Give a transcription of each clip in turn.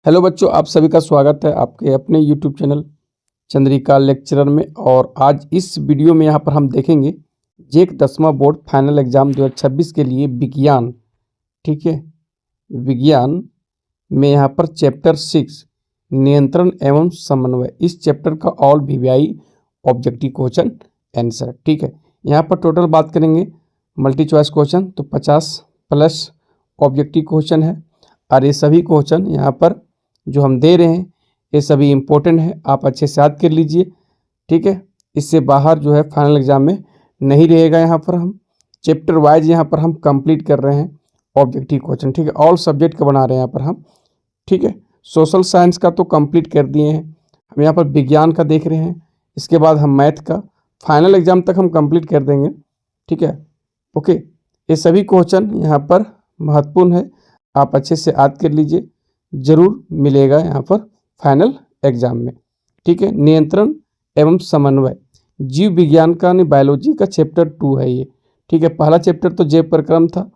Hello बच्चों, आप सभी का स्वागत है आपके अपने यूट्यूब चैनल चंद्रिका लेक्चरर में। और आज इस वीडियो में यहाँ पर हम देखेंगे जेक 10वां बोर्ड फाइनल एग्जाम 2026 के लिए विज्ञान, ठीक है, विज्ञान में यहाँ पर चैप्टर 6 नियंत्रण एवं समन्वय, इस चैप्टर का all VVI objective question answer, ठीक है। यहाँ पर टोटल बात करेंगे मल्टी चॉइस क्वेश्चन तो 50 प्लस ऑब्जेक्टिव क्वेश्चन है। और ये सभी क्वेश्चन यहाँ पर जो हम दे रहे हैं ये सभी इम्पोर्टेंट है, आप अच्छे से याद कर लीजिए, ठीक है। इससे बाहर जो है फाइनल एग्जाम में नहीं रहेगा। यहाँ पर हम चैप्टर वाइज यहाँ पर हम कंप्लीट कर रहे हैं ऑब्जेक्टिव क्वेश्चन, ठीक है। ऑल सब्जेक्ट का बना रहे हैं यहाँ पर हम, ठीक है। सोशल साइंस का तो कंप्लीट कर दिए हैं, हम यहाँ पर विज्ञान का देख रहे हैं, इसके बाद हम मैथ का फाइनल एग्जाम तक हम कंप्लीट कर देंगे, ठीक है। ओके, ये सभी क्वेश्चन यहाँ पर महत्वपूर्ण है, आप अच्छे से याद कर लीजिए, जरूर मिलेगा यहाँ पर फाइनल एग्जाम में, ठीक है। नियंत्रण एवं समन्वय जीव विज्ञान का बायोलॉजी का चैप्टर 2 है ये, ठीक है। पहला चैप्टर तो जैव प्रक्रम था,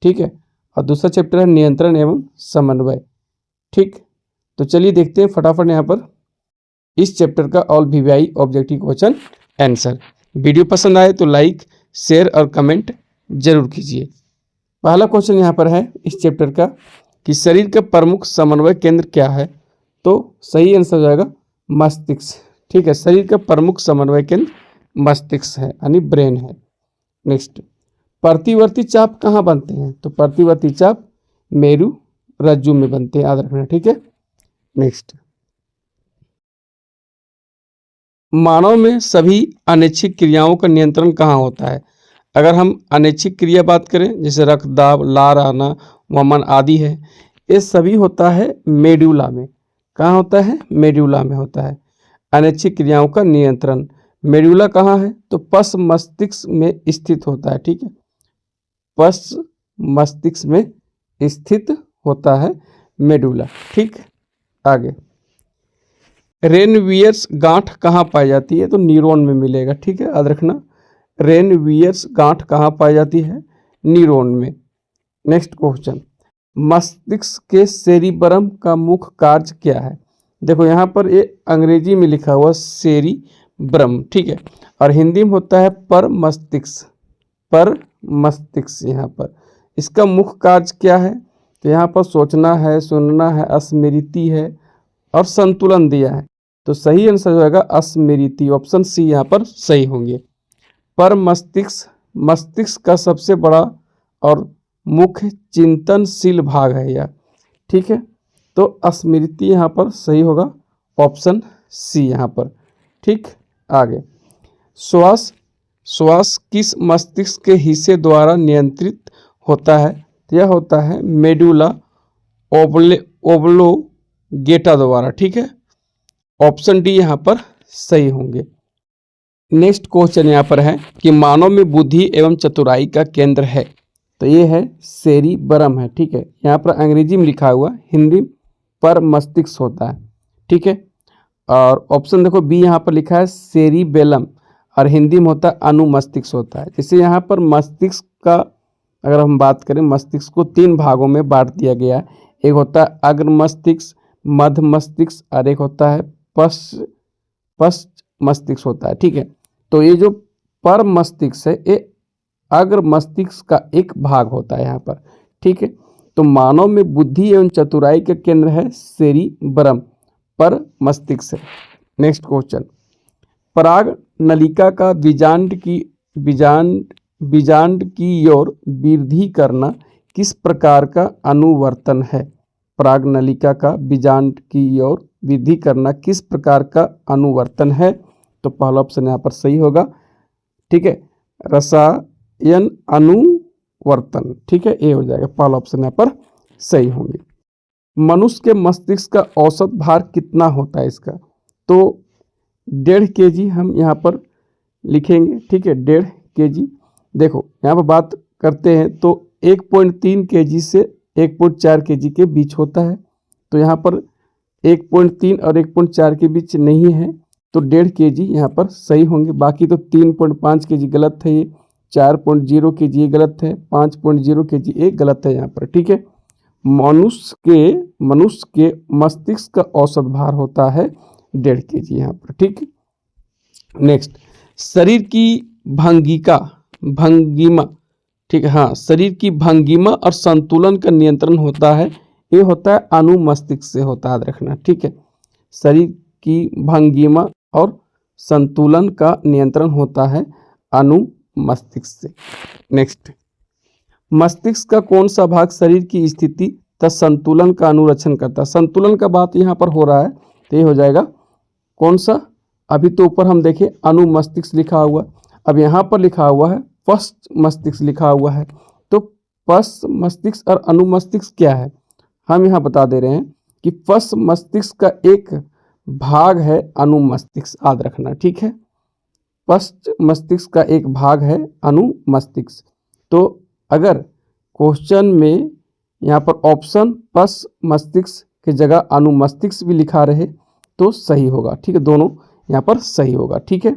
ठीक है, और दूसरा चैप्टर है नियंत्रण एवं समन्वय, ठीक। तो चलिए देखते हैं फटाफट यहाँ पर इस चैप्टर का all VVI objective question answer. Video पसंद आए तो लाइक शेयर और कमेंट जरूर कीजिए। पहला क्वेश्चन यहाँ पर है इस चैप्टर का कि शरीर का प्रमुख समन्वय केंद्र क्या है, तो सही आंसर हो जाएगा मस्तिष्क, ठीक है। शरीर का प्रमुख समन्वय केंद्र मस्तिष्क है, यानी ब्रेन है। नेक्स्ट, प्रतिवर्ती चाप कहाँ बनते हैं, तो प्रतिवर्ती चाप मेरु रज्जु में बनते हैं, याद रखना, ठीक है। नेक्स्ट, मानव में सभी अनैच्छिक क्रियाओं का नियंत्रण कहाँ होता है। अगर हम अनैच्छिक क्रिया बात करें जैसे रक्तदाब, लार आना, वमन आदि है, ये सभी होता है मेड्यूला में। कहाँ होता है, मेड्यूला में होता है अनैच्छिक क्रियाओं का नियंत्रण। मेड्यूला कहाँ है, तो पश्च मस्तिष्क में स्थित होता है, ठीक है। पश्च मस्तिष्क में स्थित होता है मेडुला, ठीक। आगे, रेनवियर्स गांठ कहाँ पाई जाती है, तो न्यूरॉन में मिलेगा, ठीक है, याद रखना। रेनवियर्स गांठ कहाँ पाई जाती है, न्यूरॉन में। नेक्स्ट क्वेश्चन, मस्तिष्क के सेरिबरम का मुख्य कार्य क्या है। देखो यहाँ पर ये अंग्रेजी में लिखा हुआ सेरिब्रम, ठीक है, और हिंदी में होता है पर मस्तिष्क, पर मस्तिष्क। यहाँ पर इसका मुख्य कार्य क्या है, तो यहाँ पर सोचना है, सुनना है, स्मृति है और संतुलन दिया है, तो सही आंसर हो जाएगा स्मृति, ऑप्शन सी यहाँ पर सही होंगे। पर मस्तिष्क मस्तिष्क का सबसे बड़ा और मुख्य चिंतनशील भाग है यह, ठीक है, तो स्मृति यहाँ पर सही होगा, ऑप्शन सी यहाँ पर, ठीक। आगे, श्वास श्वास किस मस्तिष्क के हिस्से द्वारा नियंत्रित होता है, तो यह होता है मेडुला ओब्लोगेटा द्वारा, ठीक है, ऑप्शन डी यहाँ पर सही होंगे। नेक्स्ट क्वेश्चन यहाँ पर है कि मानव में बुद्धि एवं चतुराई का केंद्र है, तो ये है सेरिबरम है, ठीक है। यहाँ पर अंग्रेजी में लिखा हुआ, हिंदी पर मस्तिष्क होता है, ठीक है। और ऑप्शन देखो बी यहाँ पर लिखा है सेरिबेलम, और हिंदी में होता है अनुमस्तिष्क होता है। जैसे यहाँ पर मस्तिष्क का अगर हम बात करें, मस्तिष्क को 3 भागों में बांट दिया गया है, एक होता है अग्र मस्तिष्क, मध्य मस्तिष्क और एक होता है पश्च मस्तिष्क होता है, ठीक है। तो ये जो पर मस्तिष्क है ये अग्र मस्तिष्क का एक भाग होता है यहाँ पर, ठीक है। तो मानव में बुद्धि एवं चतुराई का केंद्र है सेरिब्रम, पर मस्तिष्क है। नेक्स्ट क्वेश्चन, पराग नलिका का बीजांड की ओर वृद्धि करना किस प्रकार का अनुवर्तन है। पराग नलिका का बीजांड की ओर वृद्धि करना किस प्रकार का अनुवर्तन है, तो पहला ऑप्शन यहाँ पर सही होगा, ठीक है, रसायन अनुवर्तन, ठीक है, ये हो जाएगा, पहला ऑप्शन यहाँ पर सही होंगे। मनुष्य के मस्तिष्क का औसत भार कितना होता है इसका, तो 1.5 kg हम यहाँ पर लिखेंगे, ठीक है, 1.5 kg। देखो यहाँ पर बात करते हैं तो 1.3 kg से 1.4 kg के बीच होता है, तो यहाँ पर 1.3 और 1.4 के बीच नहीं है, तो 1.5 kg यहाँ पर सही होंगे। बाकी तो 3.5 kg गलत है, ये 4.0 kg ये गलत है, 5.0 kg ये गलत है यहाँ पर, ठीक है। मनुष्य के मस्तिष्क का औसत भार होता है 1.5 kg यहाँ पर। ठीक, नेक्स्ट, शरीर की भंगिमा, ठीक है, हाँ, शरीर की भंगिमा और संतुलन का नियंत्रण होता है, ये होता है अनुमस्तिष्क से होता है, याद रखना। ठीक है, शरीर की भंगिमा और संतुलन का नियंत्रण होता है अनुमस्तिष्क से। नेक्स्ट, मस्तिष्क का कौन सा भाग शरीर की स्थिति तथा संतुलन का अनुरक्षण करता है? संतुलन का बात यहाँ पर हो रहा है, तो ये हो जाएगा कौन सा? अभी तो ऊपर हम देखें अनुमस्तिष्क लिखा हुआ, अब यहाँ पर लिखा हुआ है पश्च मस्तिष्क लिखा हुआ है। तो पश्च मस्तिष्क और अनुमस्तिष्क क्या है, हम यहाँ बता दे रहे हैं कि पश्च मस्तिष्क का एक भाग है अनुमस्तिष्क, याद रखना। ठीक है, पश्च मस्तिष्क का एक भाग है अनुमस्तिष्क। तो अगर क्वेश्चन में यहाँ पर ऑप्शन पश्च मस्तिष्क की जगह अनुमस्तिष्क भी लिखा रहे तो सही होगा। ठीक है, दोनों यहाँ पर सही होगा। ठीक है,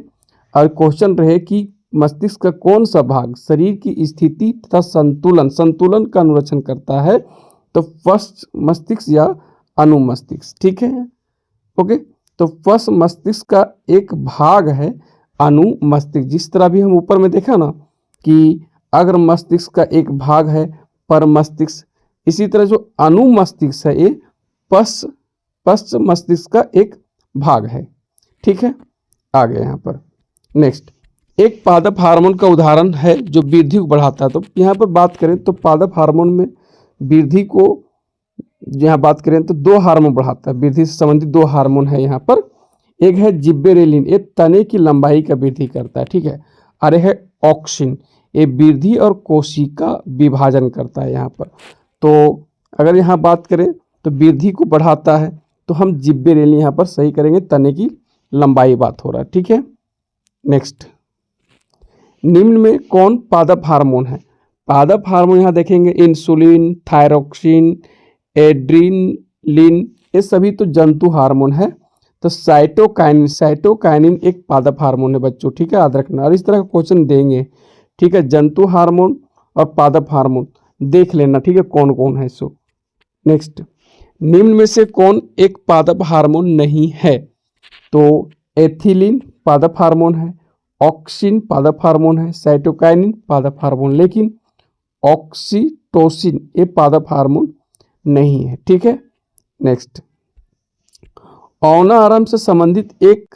और क्वेश्चन रहे कि मस्तिष्क का कौन सा भाग शरीर की स्थिति तथा संतुलन का अनुरक्षण करता है, तो पश्च मस्तिष्क या अनुमस्तिष्क। ठीक है, ओके, तो पश्च मस्तिष्क का एक भाग है अनुमस्तिष्क। जिस तरह भी हम ऊपर में देखा ना कि अग्र मस्तिष्क का एक भाग है पर मस्तिष्क, इसी तरह जो अनुमस्तिष्क है ये पश्च मस्तिष्क का एक भाग है। ठीक है, आगे यहाँ पर नेक्स्ट, एक पादप हार्मोन का उदाहरण है जो वृद्धि को बढ़ाता है। तो यहाँ पर बात करें तो पादप हार्मोन में वृद्धि को यहाँ बात करें तो 2 हार्मोन बढ़ाता है, वृद्धि से संबंधित 2 हार्मोन है यहाँ पर। एक है जिब्बेरेलिन, ये तने की लंबाई का वृद्धि करता है। ठीक है, और एक है ऑक्सिन, ये वृद्धि और कोशिका विभाजन करता है यहाँ पर। तो अगर यहाँ बात करें तो वृद्धि को बढ़ाता है तो हम जिब्बेरेलिन यहाँ पर सही करेंगे, तने की लंबाई बात हो रहा है। ठीक है, नेक्स्ट, निम्न में कौन पादप हार्मोन है? पादप हार्मोन यहाँ देखेंगे इंसुलिन, थायरोक्सिन, एड्रीनलिन, ये सभी तो जंतु हार्मोन है। तो साइटोकाइनिन एक पादप हार्मोन है बच्चों। ठीक है, याद रखना, और इस तरह का क्वेश्चन देंगे। ठीक है, जंतु हार्मोन और पादप हार्मोन देख लेना। ठीक है, कौन कौन है सो। नेक्स्ट, निम्न में से कौन एक पादप हार्मोन नहीं है? तो एथिलीन पादप हार्मोन है, ऑक्सिन पादप हार्मोन है, साइटोकाइनिन पादप हार्मोन, लेकिन ऑक्सीटोसिन ये पादप हार्मोन नहीं है। ठीक है, नेक्स्ट, औना आराम से संबंधित एक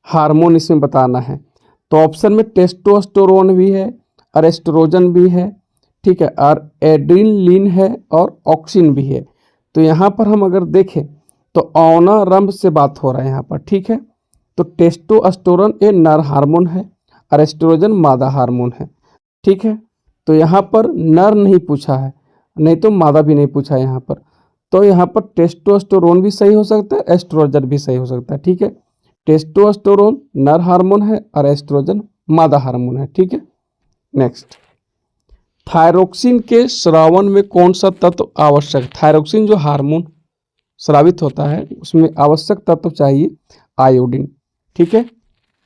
हार्मोन इसमें बताना है। तो ऑप्शन में टेस्टोस्टेरोन भी है और एस्ट्रोजन भी है। ठीक है, और एड्रेनलिन है और ऑक्सिन भी है। तो यहाँ पर हम अगर देखें तो औना रंभ से बात हो रहा है यहाँ पर। ठीक है, तो टेस्टोस्टेरोन ये नर हार्मोन है और एस्ट्रोजन मादा हार्मोन है। ठीक है, तो यहाँ पर नर नहीं पूछा है, नहीं तो मादा भी नहीं पूछा है यहाँ पर। तो यहाँ पर टेस्टोस्टेरोन भी सही हो सकता है, एस्ट्रोजन भी सही हो सकता है। ठीक है, टेस्टोस्टेरोन नर हार्मोन है और एस्ट्रोजन मादा हार्मोन है। ठीक है, नेक्स्ट, थायरोक्सिन के स्रावन में कौन सा तत्व आवश्यक? थायरोक्सिन जो हार्मोन स्रावित होता है उसमें आवश्यक तत्व चाहिए आयोडीन। ठीक है,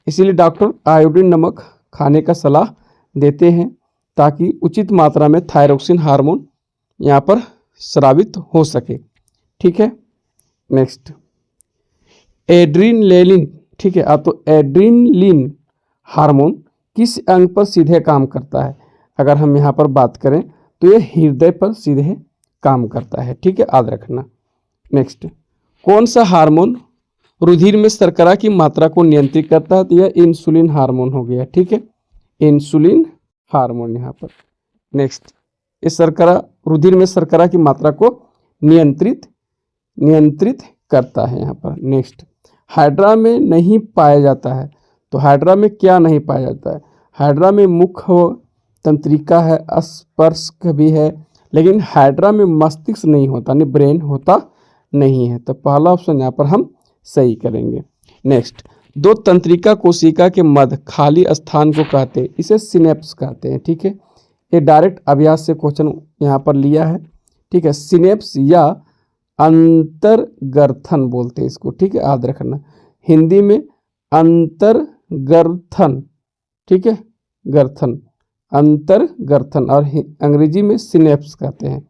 इसीलिए डॉक्टर आयोडीन नमक खाने का सलाह देते हैं ताकि उचित मात्रा में थायरोक्सिन हार्मोन यहाँ पर स्रावित हो सके। ठीक है, नेक्स्ट, एड्रीनलिन। ठीक है, तो एड्रीनलिन हार्मोन किस अंग पर सीधे काम करता है? अगर हम यहाँ पर बात करें तो ये हृदय पर सीधे काम करता है। ठीक है, याद रखना। नेक्स्ट, कौन सा हार्मोन रुधिर में शर्करा की मात्रा को नियंत्रित करता है? तो यह इंसुलिन हार्मोन हो गया। ठीक है, इंसुलिन हार्मोन यहाँ पर। नेक्स्ट, ये शर्करा रुधिर में शर्करा की मात्रा को नियंत्रित करता है यहाँ पर। नेक्स्ट, हाइड्रा में नहीं पाया जाता है। तो हाइड्रा में क्या नहीं पाया जाता है? हाइड्रा में मुख्य तंत्रिका है, स्पर्शक भी है, लेकिन हाइड्रा में मस्तिष्क नहीं होता, नहीं ब्रेन होता नहीं है। तो पहला ऑप्शन यहाँ पर हम सही करेंगे। नेक्स्ट, 2 तंत्रिका कोशिका के मध्य खाली स्थान को कहते हैं, इसे सिनेप्स कहते हैं। ठीक है, ये डायरेक्ट अभ्यास से क्वेश्चन यहाँ पर लिया है। ठीक है, सिनेप्स या अंतर्गर्थन बोलते हैं इसको। ठीक है, याद रखना, हिंदी में अंतर्गर्थन। ठीक है, गर्थन, अंतर्गर्थन, और अंग्रेजी में सिनेप्स कहते हैं।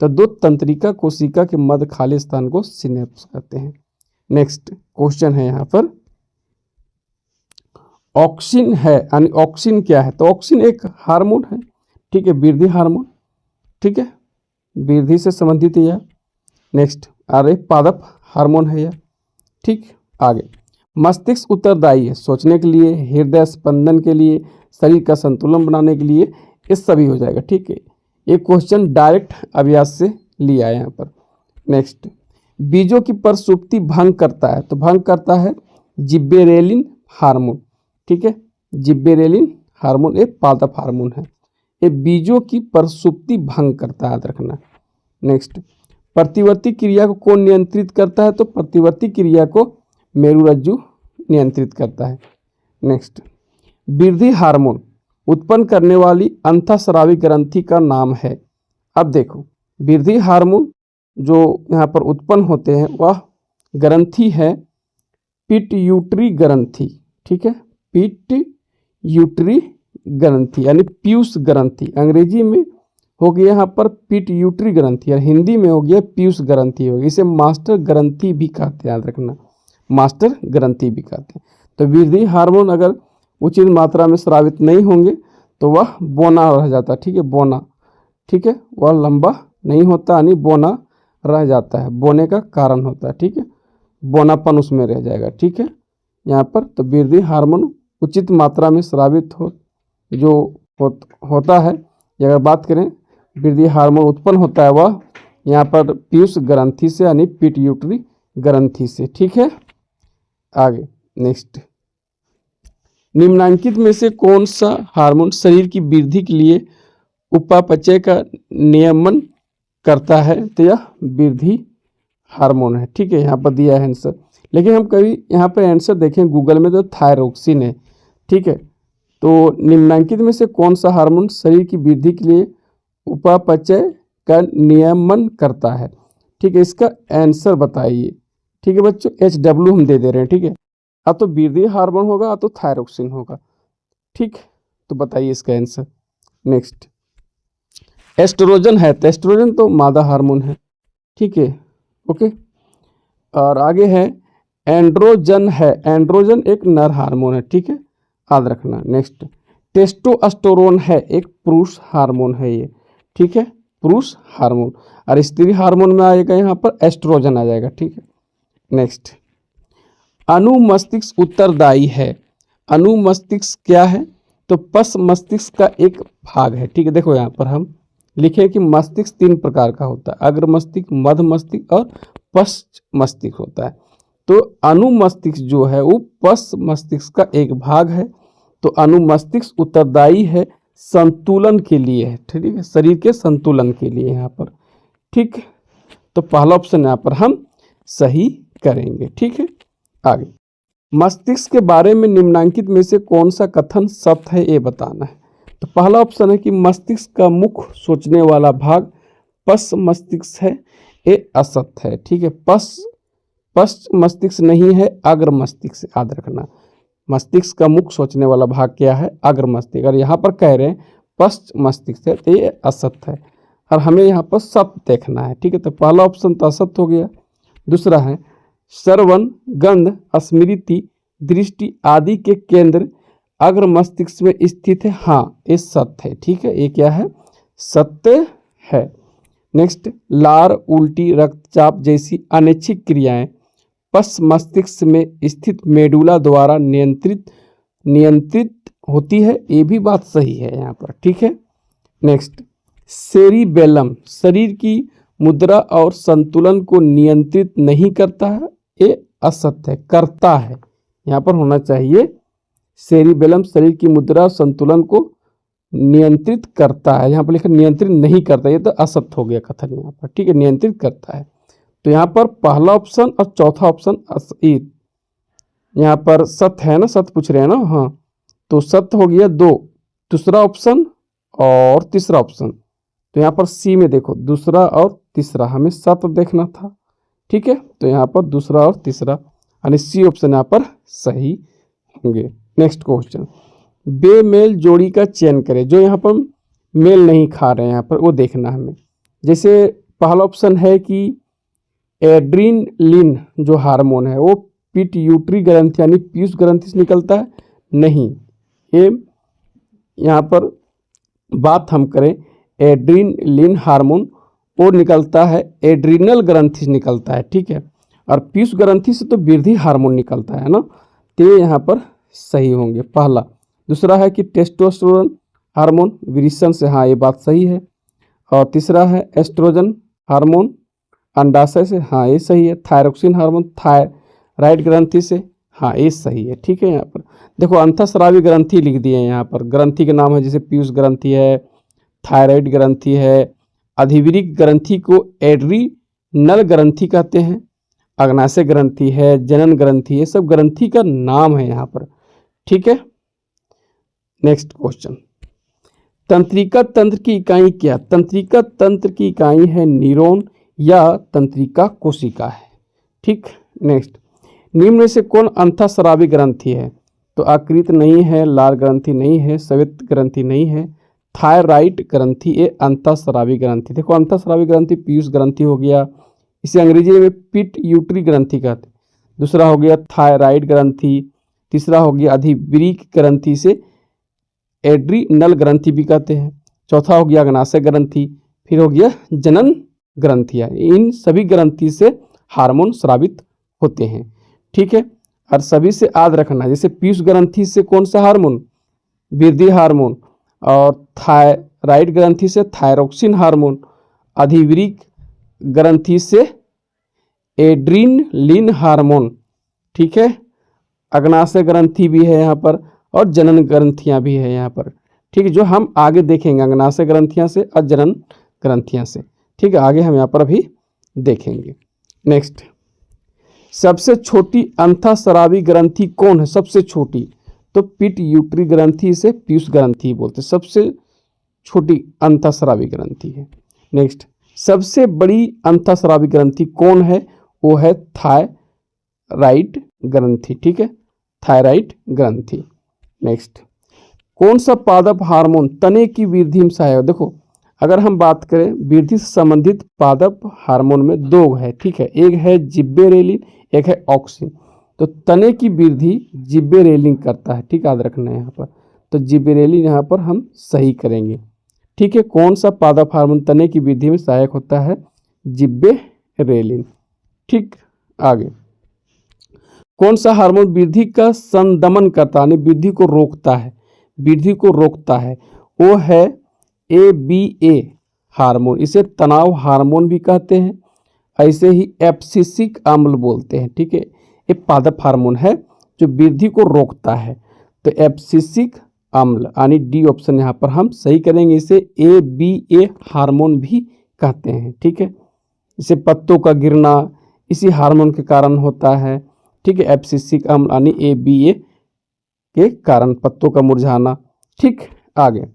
तो दो तंत्रिका कोशिका के मध्य खाली स्थान को सिनेप्स कहते हैं। नेक्स्ट क्वेश्चन है यहाँ पर, ऑक्सिन है, यानी ऑक्सिन क्या है? तो ऑक्सिन एक हार्मोन है, ठीक है, वृद्धि हार्मोन, ठीक है, वृद्धि से संबंधित है यह। नेक्स्ट पादप हार्मोन है यह, ठीक। आगे, मस्तिष्क उत्तरदायी है सोचने के लिए, हृदय स्पंदन के लिए, शरीर का संतुलन बनाने के लिए, ये सभी हो जाएगा, ठीक है। ये क्वेश्चन डायरेक्ट अभ्यास से लिया है यहाँ पर। नेक्स्ट, बीजों की प्रसुप्ति भंग करता है, तो भंग करता है जिब्बेरेलिन हार्मोन, ठीक है, जिब्बेरेलिन हार्मोन एक पादप हार्मोन है, ये बीजों की प्रसुप्ति भंग करता है, याद रखना। नेक्स्ट, प्रतिवर्ती क्रिया को कौन नियंत्रित करता है? तो प्रतिवर्ती क्रिया को मेरुरज्जु नियंत्रित करता है। नेक्स्ट, वृद्धि हार्मोन उत्पन्न करने वाली अंतःस्रावी ग्रंथि का नाम है। अब देखो, वृद्धि हार्मोन जो यहाँ पर उत्पन्न होते हैं वह ग्रंथि है पिट्यूटरी ग्रंथि, ठीक है, पिट्यूटरी ग्रंथि यानी पीयूष ग्रंथि, अंग्रेजी में हो गया यहाँ पर पिट्यूटरी ग्रंथि और हिंदी में हो गया पीयूष ग्रंथि हो गया। इसे मास्टर ग्रंथि भी कहते हैं, याद रखना, मास्टर ग्रंथि भी कहते हैं। तो वृद्धि हार्मोन अगर उचित मात्रा में स्रावित नहीं होंगे तो वह बोना रह जाता है, ठीक है, बोना, ठीक है, वह लंबा नहीं होता, यानी बोना रह जाता है, बोने का कारण होता है, ठीक है, बोनापन उसमें रह जाएगा, ठीक है, यहाँ पर। तो वृद्धि हार्मोन उचित मात्रा में स्रावित होता है, अगर बात करें वृद्धि हार्मोन उत्पन्न होता है वह यहाँ पर पीयूष ग्रंथि से यानी पिट्यूटरी ग्रंथि से, ठीक है। आगे नेक्स्ट, निम्नांकित में से कौन सा हार्मोन शरीर की वृद्धि के लिए उपापचय का नियमन करता है? तो यह वृद्धि हार्मोन है, ठीक है, यहाँ पर दिया है आंसर। लेकिन हम कभी यहाँ पर आंसर देखें गूगल में तो थायरोक्सिन है, ठीक है। तो निम्नांकित में से कौन सा हार्मोन शरीर की वृद्धि के लिए उपापचय का नियमन करता है? ठीक है, इसका आंसर बताइए, ठीक है बच्चों, HW हम दे दे रहे हैं, ठीक है, या तो वृद्धि हार्मोन होगा या तो थायरोक्सिन होगा, ठीक, तो बताइए इसका आंसर। नेक्स्ट, एस्ट्रोजन है, तो एस्ट्रोजन तो मादा हार्मोन है, ठीक है, ओके। और आगे है एंड्रोजन है, एंड्रोजन एक नर हार्मोन है, ठीक है, याद रखना। नेक्स्ट, टेस्टोस्टेरोन है, एक पुरुष हार्मोन है ये, ठीक है, पुरुष हार्मोन। और स्त्री हार्मोन में आएगा यहाँ पर एस्ट्रोजन आ जाएगा, ठीक है। नेक्स्ट, अनुमस्तिष्क उत्तरदायी है, अनुमस्तिष्क क्या है? तो पश्च मस्तिष्क का एक भाग है, ठीक है। देखो यहाँ पर हम लिखे कि मस्तिष्क 3 प्रकार का होता है, अग्र मस्तिष्क, मध्य मस्तिष्क और पश्च मस्तिष्क होता है। तो अनुमस्तिष्क जो है वो पश्च मस्तिष्क का एक भाग है। तो अनुमस्तिष्क उत्तरदायी है संतुलन के लिए है, ठीक है, शरीर के संतुलन के लिए यहाँ पर, ठीक। तो पहला ऑप्शन यहाँ पर हम सही करेंगे, ठीक है। आगे, मस्तिष्क के बारे में निम्नांकित में से कौन सा कथन सत्य है ये बताना है। तो पहला ऑप्शन है कि मस्तिष्क का मुख्य सोचने वाला भाग पश्च मस्तिष्क है, ये असत्य है, ठीक है, पश्च मस्तिष्क नहीं है, अग्र मस्तिष्क, याद रखना। मस्तिष्क का मुख्य सोचने वाला भाग क्या है? अग्र मस्तिष्क। और यहाँ पर कह रहे हैं पश्च मस्तिष्क है, तो ये असत्य है और हमें यहाँ पर सत्य देखना है, ठीक है। तो पहला ऑप्शन तो असत्य हो गया। दूसरा है श्रवण, गंध, स्मृति, दृष्टि आदि के केंद्र अग्र मस्तिष्क में स्थित है, हाँ ये सत्य है, ठीक है, ये क्या है? सत्य है। नेक्स्ट, लार, उल्टी, रक्तचाप जैसी अनैच्छिक क्रियाएं पश्च मस्तिष्क में स्थित मेडुला द्वारा नियंत्रित होती है, ये भी बात सही है यहाँ पर, ठीक है। नेक्स्ट, सेरिबेलम शरीर की मुद्रा और संतुलन को नियंत्रित नहीं करता है, ये असत्य है, करता है, यहाँ पर होना चाहिए सेरिबेलम शरीर की मुद्रा और संतुलन को नियंत्रित करता है, यहाँ पर लिखा नियंत्रित नहीं करता, ये तो असत्य हो गया कथन यहाँ पर, ठीक है, नियंत्रित करता है। तो यहाँ पर पहला ऑप्शन और चौथा ऑप्शन यहाँ पर सत्य है ना, सत्य पूछ रहे हैं ना, हाँ, तो सत्य हो गया 2, दूसरा ऑप्शन और तीसरा ऑप्शन। तो यहाँ पर सी में देखो दूसरा और तीसरा हमें सत्य देखना था, ठीक है, तो यहाँ पर दूसरा और तीसरा यानी सी ऑप्शन यहाँ पर सही होंगे। नेक्स्ट क्वेश्चन, बेमेल जोड़ी का चयन करें, जो यहाँ पर मेल नहीं खा रहे हैं यहाँ पर वो देखना हमें। जैसे पहला ऑप्शन है कि एड्रीनलिन जो हार्मोन है वो पिट्यूटरी ग्रंथि यानी पीयूष ग्रंथि से निकलता है, नहीं। ये यहाँ पर बात हम करें एड्रीनलिन हार्मोन वो निकलता है एड्रीनल ग्रंथि से निकलता है, ठीक है। और पीयूष ग्रंथि से तो वृद्धि हार्मोन निकलता है ना, तो ये यहाँ पर सही होंगे पहला। दूसरा है कि टेस्टोस्टेरोन हार्मोन विरिशन से, हाँ ये बात सही है। और तीसरा है एस्ट्रोजन हार्मोन अंडाशय से, हाँ ये सही है। थायरोक्सिन हार्मोन थायराइड ग्रंथि से, हाँ ये सही है, ठीक है। यहाँ पर देखो अंतःस्रावी ग्रंथि लिख दिए हैं यहाँ पर, ग्रंथि के नाम है जैसे पीयूष ग्रंथि है, थायराइड ग्रंथि है, अधिवृक्क ग्रंथि को एड्रीनल ग्रंथि कहते हैं, अग्नाशय ग्रंथि है, जनन ग्रंथि, ये सब ग्रंथि का नाम है यहाँ पर, ठीक है। नेक्स्ट क्वेश्चन, तंत्रिका तंत्र की इकाई क्या? तंत्रिका तंत्र की इकाई है न्यूरॉन या तंत्रिका कोशिका है, ठीक। नेक्स्ट, निम्न में से कौन अंतःस्रावी ग्रंथि है? तो आकृत नहीं है, लाल ग्रंथि नहीं है, स्वेत ग्रंथि नहीं है, थायराइड ग्रंथि ये अंतःस्रावी ग्रंथि। देखो अंतःस्रावी ग्रंथि पीयूष ग्रंथि हो गया, इसे अंग्रेजी में पिट्यूटरी ग्रंथि कहते हैं। दूसरा हो गया थायराइड ग्रंथि, तीसरा हो गया अधिवृक्क ग्रंथि से एड्रीनल ग्रंथि भी कहते हैं, चौथा हो गया अग्नाशय ग्रंथि, फिर हो गया जनन ग्रंथियाँ। इन सभी ग्रंथि से हार्मोन स्रावित होते हैं, ठीक है। और सभी से याद रखना, जैसे पीयूष ग्रंथि से कौन सा हार्मोन? वृद्धि हार्मोन। और थायराइड ग्रंथि से थायरोक्सिन हार्मोन, अधिवृक्क ग्रंथि से एड्रीनलिन हार्मोन, ठीक है। अग्नाशय ग्रंथि भी है यहाँ पर और जनन ग्रंथियाँ भी है यहाँ पर, ठीक है, जो हम आगे देखेंगे अग्नाशय ग्रंथियाँ से और जनन ग्रंथियाँ से, ठीक है, आगे हम यहाँ पर अभी देखेंगे। नेक्स्ट, सबसे छोटी अंतःस्रावी ग्रंथि कौन है? सबसे छोटी तो पिट्यूटरी ग्रंथि से पीयूष ग्रंथि बोलते हैं, सबसे छोटी अंतःस्रावी ग्रंथि है। नेक्स्ट, सबसे बड़ी अंतःस्रावी ग्रंथि कौन है? वो है थायराइड ग्रंथि, ठीक है, थायराइड ग्रंथि। नेक्स्ट, कौन सा पादप हार्मोन तने की वृद्धि में सहायक? देखो अगर हम बात करें वृद्धि से संबंधित पादप हार्मोन में दो है, ठीक है, एक है जिब्बेरेलिन, एक है ऑक्सिन। तो तने की वृद्धि जिब्बेरेलिन करता है, ठीक, याद रखना है यहाँ पर, तो जिब्बेरेलिन यहाँ पर हम सही करेंगे, ठीक है। कौन सा पादप हार्मोन तने की वृद्धि में सहायक होता है? जिब्बेरेलिन, ठीक। आगे, कौन सा हार्मोन वृद्धि का संदमन करता है, वृद्धि को रोकता है? वृद्धि को रोकता है वो है ABA हार्मोन, इसे तनाव हार्मोन भी कहते हैं, ऐसे ही एब्सिसिक अम्ल बोलते हैं, ठीक है। ये पादप हार्मोन है जो वृद्धि को रोकता है, तो एब्सिसिक अम्ल यानी डी ऑप्शन यहाँ पर हम सही करेंगे, इसे ABA हार्मोन भी कहते हैं, ठीक है। इसे पत्तों का गिरना इसी हार्मोन के कारण होता है, ठीक है, एब्सिसिक अम्ल यानी ABA के कारण पत्तों का मुरझाना, ठीक। आगे,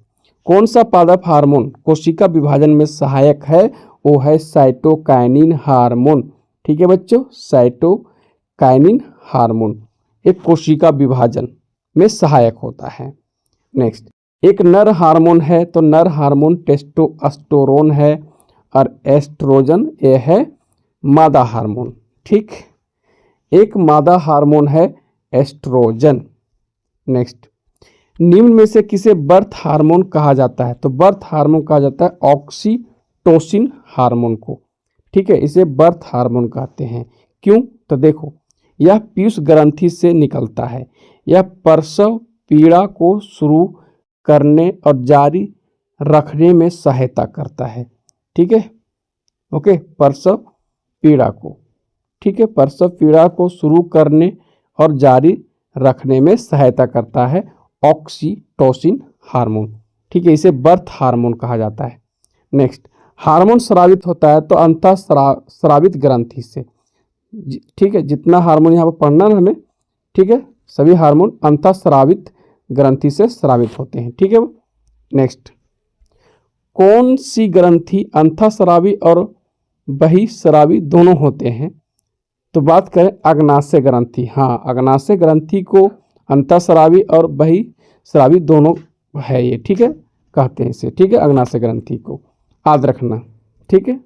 कौन सा पादप हार्मोन कोशिका विभाजन में सहायक है? वो है साइटोकाइनिन हार्मोन, ठीक है बच्चों, साइटोकाइनिन हार्मोन एक कोशिका विभाजन में सहायक होता है। नेक्स्ट, एक नर हार्मोन है, तो नर हार्मोन टेस्टोस्टेरोन है और एस्ट्रोजन ये है मादा हार्मोन, ठीक। एक मादा हार्मोन है एस्ट्रोजन। नेक्स्ट, निम्न में से किसे बर्थ हार्मोन कहा जाता है? तो बर्थ हार्मोन कहा जाता है ऑक्सीटोसिन हार्मोन को, ठीक है, इसे बर्थ हार्मोन कहते हैं। क्यों? तो देखो यह पीयूष ग्रंथि से निकलता है, यह प्रसव पीड़ा को शुरू करने और जारी रखने में सहायता करता है, ठीक है, ओके, प्रसव पीड़ा को, ठीक है, प्रसव पीड़ा को शुरू करने और जारी रखने में सहायता करता है ऑक्सीटोसिन हार्मोन, ठीक है, इसे बर्थ हार्मोन कहा जाता है। नेक्स्ट, हार्मोन स्रावित होता है तो अंतःस्रावित ग्रंथि से, ठीक है, जितना हार्मोन यहाँ पर पढ़ना ना हमें, ठीक है, सभी हार्मोन अंतःस्रावित ग्रंथि से स्रावित होते हैं, ठीक है। नेक्स्ट, कौन सी ग्रंथि अंतःस्रावी और बहिस्रावी दोनों होते हैं? तो बात करें अग्नाशय ग्रंथि, हाँ अग्नाशय ग्रंथि को अंतःस्रावी और बहिस्रावी दोनों है ये, ठीक है, कहते हैं इसे, ठीक है, अग्नाशय ग्रंथि को याद रखना, ठीक है।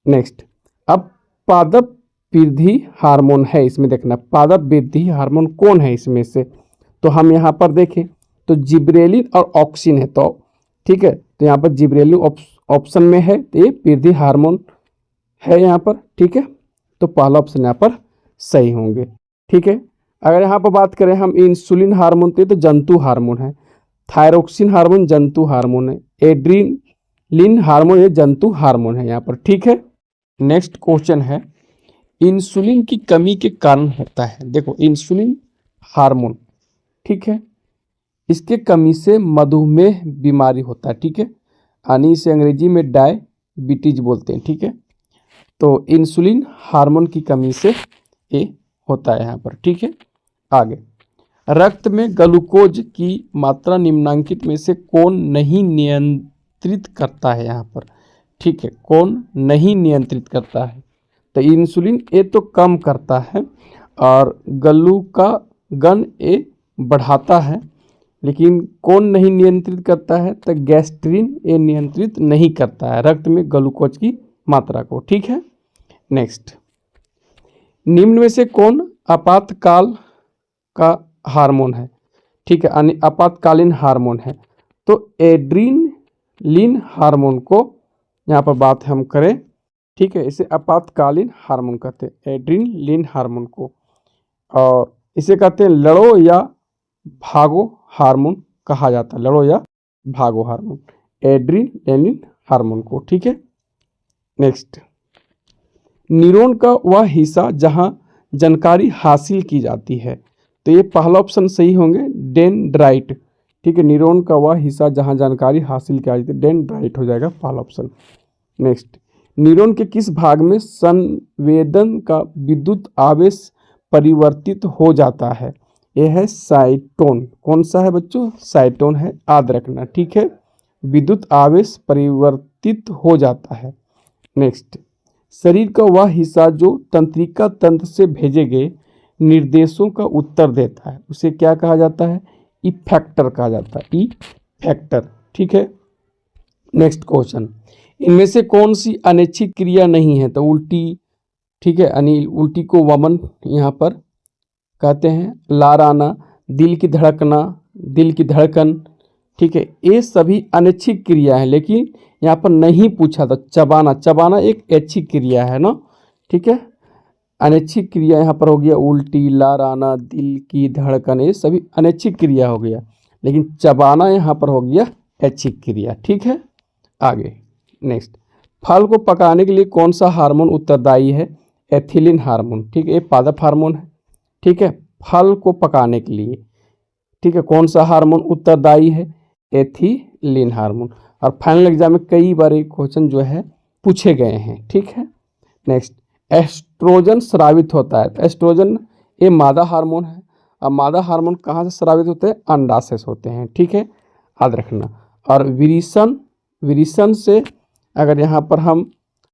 नेक्स्ट, अब पादप वृद्धि हार्मोन है, इसमें देखना पादप वृद्धि हार्मोन कौन है इसमें से। तो हम यहाँ पर देखें तो जिब्रेलिन और ऑक्सिन है, तो ठीक है, तो यहाँ पर जिब्रेलिन ऑप्शन में है, तो ये वृद्धि हार्मोन है यहाँ पर, ठीक है। तो पहला ऑप्शन यहाँ पर सही होंगे, ठीक है। अगर यहाँ पर बात करें हम इंसुलिन हार्मोन, तो जंतु हार्मोन है। थायरोक्सिन हार्मोन जंतु हार्मोन है। एड्रीनलिन हार्मोन ये जंतु हार्मोन है यहाँ पर, ठीक है। नेक्स्ट क्वेश्चन है, इंसुलिन की कमी के कारण होता है। देखो इंसुलिन हार्मोन, ठीक है, इसके कमी से मधुमेह बीमारी होता है, ठीक है, यानी इसे अंग्रेजी में डायबिटीज बोलते हैं, ठीक है। तो इंसुलिन हार्मोन की कमी से ये होता है यहाँ पर, ठीक है। आगे, रक्त में ग्लूकोज की मात्रा निम्नलिखित में से कौन नहीं नियंत्रित करता है यहाँ पर, ठीक है, कौन नहीं नियंत्रित करता है। तो इंसुलिन ये तो कम करता है और ग्लूकागन ये बढ़ाता है, लेकिन कौन नहीं नियंत्रित करता है, तो गैस्ट्रिन ये नियंत्रित नहीं करता है रक्त में ग्लूकोज की मात्रा को, ठीक है। नेक्स्ट, निम्न में से कौन आपातकाल का हार्मोन है, ठीक है, यानी आपातकालीन हार्मोन है। तो एड्रीनलिन हार्मोन को यहाँ पर बात हम करें, ठीक है, इसे आपातकालीन हार्मोन कहते हैं, एड्रीनलिन हार्मोन को, और इसे कहते हैं लड़ो या भागो हार्मोन कहा जाता है, लड़ो या भागो हार्मोन, एड्रीनलिन हार्मोन को, ठीक है। नेक्स्ट, न्यूरॉन का वह हिस्सा जहां जानकारी हासिल की जाती है। तो ये पहला ऑप्शन सही होंगे, डेंड्राइट, ठीक है, न्यूरॉन का वह हिस्सा जहां जानकारी हासिल की जाती है, डेंड्राइट हो जाएगा पहला ऑप्शन। नेक्स्ट, न्यूरॉन के किस भाग में संवेदन का विद्युत आवेश परिवर्तित हो जाता है। यह है साइटोन। कौन सा है बच्चों, साइटोन है, याद रखना, ठीक है, विद्युत आवेश परिवर्तित हो जाता है। नेक्स्ट, शरीर का वह हिस्सा जो तंत्रिका तंत्र से भेजे गए निर्देशों का उत्तर देता है, उसे क्या कहा जाता है, इफेक्टर कहा जाता है, इफेक्टर, ठीक है। नेक्स्ट क्वेश्चन, इनमें से कौन सी अनैच्छिक क्रिया नहीं है। तो उल्टी, ठीक है, यानी उल्टी को वमन यहाँ पर कहते हैं, लार आना, दिल की धड़कना, दिल की धड़कन, ठीक है, ये सभी अनैच्छिक क्रिया है, लेकिन यहाँ पर नहीं पूछा था। चबाना, चबाना एक ऐच्छिक क्रिया है ना, ठीक है, अनैच्छिक क्रिया यहाँ पर हो गया उल्टी, लार आना, दिल की धड़कन, ये सभी अनैच्छिक क्रिया हो गया, लेकिन चबाना यहाँ पर हो गया ऐच्छिक क्रिया, ठीक है। आगे, नेक्स्ट, फल को पकाने के लिए कौन सा हार्मोन उत्तरदायी है, एथिलीन हार्मोन, ठीक है, ये पादप हार्मोन है, ठीक है, फल को पकाने के लिए, ठीक है, कौन सा हार्मोन उत्तरदायी है, एथिलीन हार्मोन। और फाइनल एग्जाम में कई बार ये क्वेश्चन जो है पूछे गए हैं, ठीक है। नेक्स्ट, एस्ट्रोजन स्रावित होता है। तो एस्ट्रोजन ये मादा हार्मोन है, अब मादा हार्मोन कहाँ से स्रावित होते हैं, अंडाशय से होते हैं, ठीक है, याद रखना। और विरिसन से अगर यहाँ पर हम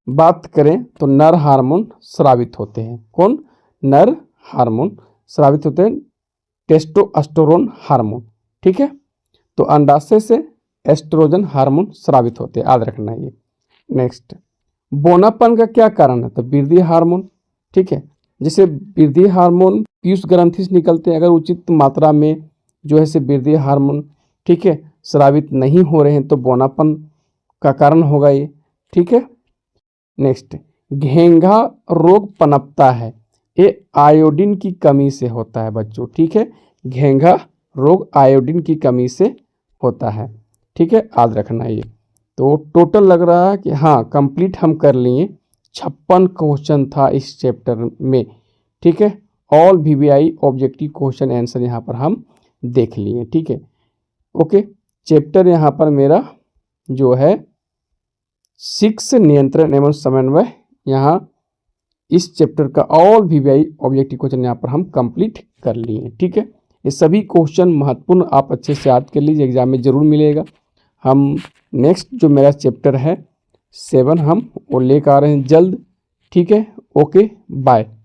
बात करें तो नर हार्मोन स्रावित होते हैं। कौन, नर हार्मोन स्रावित होते हैं, टेस्टोस्टेरोन हार्मोन, ठीक है। तो अंडाशय से एस्ट्रोजन हार्मोन स्रावित होते हैं, याद रखना ये। नेक्स्ट, बोनापन का क्या कारण है, तो वृद्धि हार्मोन, ठीक है, जैसे वृद्धि हार्मोन पीयूष ग्रंथि से निकलते हैं, अगर उचित मात्रा में जो है से वृद्धि हार्मोन, ठीक है, स्रावित नहीं हो रहे हैं तो बोनापन का कारण होगा ये, ठीक है। नेक्स्ट, घेंघा रोग पनपता है, ये आयोडीन की कमी से होता है बच्चों, ठीक है, घेंघा रोग आयोडीन की कमी से होता है, ठीक है, याद रखना ये। तो टोटल लग रहा है कि हाँ कंप्लीट हम कर लिए, 56 क्वेश्चन था इस चैप्टर में, ठीक है, all VVI objective question answer यहाँ पर हम देख लिए, ठीक है। ओके, चैप्टर यहाँ पर मेरा जो है 6 नियंत्रण एवं समन्वय, यहाँ इस चैप्टर का ऑल वीवीआई ऑब्जेक्टिव क्वेश्चन यहाँ पर हम कंप्लीट कर लिए, ठीक है। ये सभी क्वेश्चन महत्वपूर्ण, आप अच्छे से याद कर लीजिए, एग्जाम में जरूर मिलेगा। हम नेक्स्ट जो मेरा चैप्टर है 7 हम वो लेकर आ रहे हैं जल्द, ठीक है। Okay, bye.